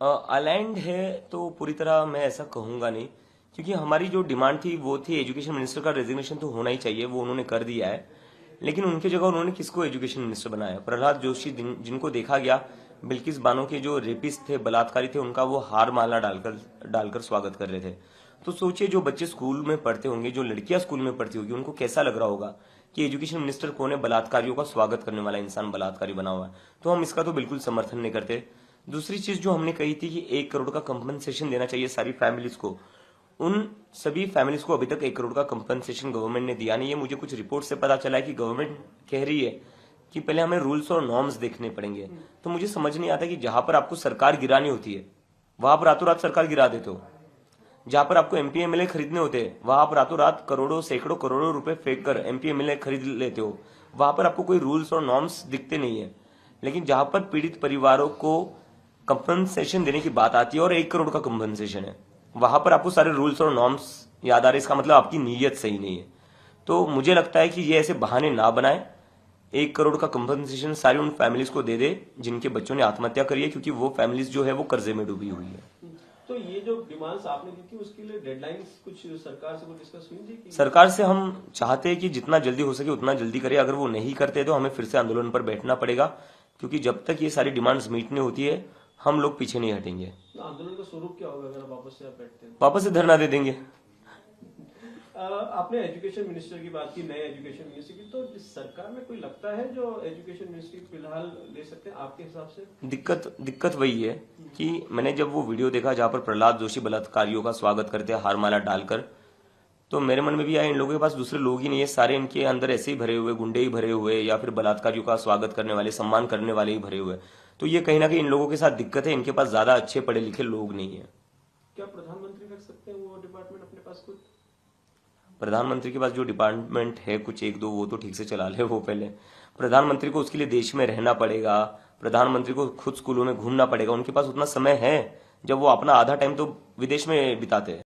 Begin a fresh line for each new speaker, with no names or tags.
Aligned है तो पूरी तरह मैं ऐसा कहूंगा नहीं, क्योंकि हमारी जो डिमांड थी वो थी एजुकेशन मिनिस्टर का रेजिग्नेशन तो होना ही चाहिए, वो उन्होंने कर दिया है। लेकिन उनकी जगह उन्होंने किसको एजुकेशन मिनिस्टर बनाया? प्रहलाद जोशी, जिनको देखा गया बिल्किस बानो के जो रेपिस्ट थे, बलात्कारी थे, उनका वो हार माला डालकर स्वागत कर रहे थे। तो सोचिए जो बच्चे स्कूल में पढ़ते होंगे, जो लड़कियां स्कूल में पढ़ती होगी, उनको कैसा लग रहा होगा कि एजुकेशन मिनिस्टर कौन है? बलात्कारियों का स्वागत करने वाला इंसान बलात्कारी बना हुआ है। तो हम इसका तो बिल्कुल समर्थन नहीं करते। दूसरी चीज जो हमने कही थी कि 1 करोड़ का कंपनसेशन देना चाहिए सारी फैमिलीज को, उन सभी फैमिलीज को अभी तक 1 करोड़ का कंपनसेशन गवर्नमेंट ने दिया नहीं है। मुझे कुछ रिपोर्ट से पता चला है कि गवर्नमेंट कह रही है कि पहले हमें रूल्स और नॉर्म्स देखने पड़ेंगे। तो मुझे समझ नहीं आता कि जहां पर आपको सरकार गिरानी होती है वहां पर रातों रात सरकार गिरा देते हो, जहां पर आपको एमपी एमएलए खरीदने होते हैं वहां पर रातों रात करोड़ों सैकड़ों करोड़ों रुपए फेंक कर एमपी एमएलए खरीद लेते हो। वहां पर आपको कोई रूल्स और नॉर्म्स दिखते नहीं है। लेकिन जहां पर पीड़ित परिवारों को कंपनसेशन देने की बात आती है और 1 करोड़ का कंपनसेशन है, वहां पर आपको सारे रूल्स और नॉर्म्स याद आ रहे। इसका मतलब आपकी नीयत सही नहीं है। तो मुझे लगता है कि ये ऐसे बहाने ना बनाए। 1 करोड़ का कंपनसेशन सारी उन फैमिलीज को दे दे जिनके बच्चों ने आत्महत्या करी है, क्योंकि वो फैमिलीज जो है वो कर्जे में डूबी हुई है।
तो ये जो डिमांड्स आपने दी थी उसके लिए डेडलाइंस कुछ सरकार से कुछ डिस्कस हुई थी कि...
सरकार से हम चाहते हैं कि जितना जल्दी हो सके उतना जल्दी करे। अगर वो नहीं करते तो हमें फिर से आंदोलन पर बैठना पड़ेगा, क्योंकि जब तक ये सारी डिमांड्स मीट नहीं होती है हम लोग पीछे नहीं हटेंगे।
तो आंदोलन का स्वरूप क्या होगा अगर वापस से आप बैठते हैं?
वापस से धरना दे देंगे।
आपने एजुकेशन मिनिस्टर की बात की, नए एजुकेशन मिनिस्टर की, तो इस सरकार में कोई लगता है जो एजुकेशन मिनिस्ट्री फिलहाल ले सकते हैं आपके हिसाब से?
दिक्कत वही है कि मैंने जब वो वीडियो देखा जहां पर प्रहलाद जोशी बलात्कारियों का स्वागत करते हैं हारमाला डालकर, तो मेरे मन में भी आया इन लोगों के पास दूसरे लोग ही नहीं है, सारे इनके अंदर ऐसे ही भरे हुए, गुंडे ही भरे हुए, या फिर बलात्कारियों का स्वागत करने वाले, सम्मान करने वाले ही भरे हुए। तो ये कहीं ना कहीं इन लोगों के साथ दिक्कत है, इनके पास ज्यादा अच्छे पढ़े लिखे लोग नहीं है।
क्या प्रधानमंत्री कर सकते हैं वो डिपार्टमेंट अपने पास खुद?
प्रधानमंत्री के पास जो डिपार्टमेंट है कुछ 1-2 वो तो ठीक से चला ले। वो पहले प्रधानमंत्री को उसके लिए देश में रहना पड़ेगा, प्रधानमंत्री को खुद स्कूलों में घूमना पड़ेगा। उनके पास उतना समय है जब वो अपना आधा टाइम तो विदेश में बिताते हैं।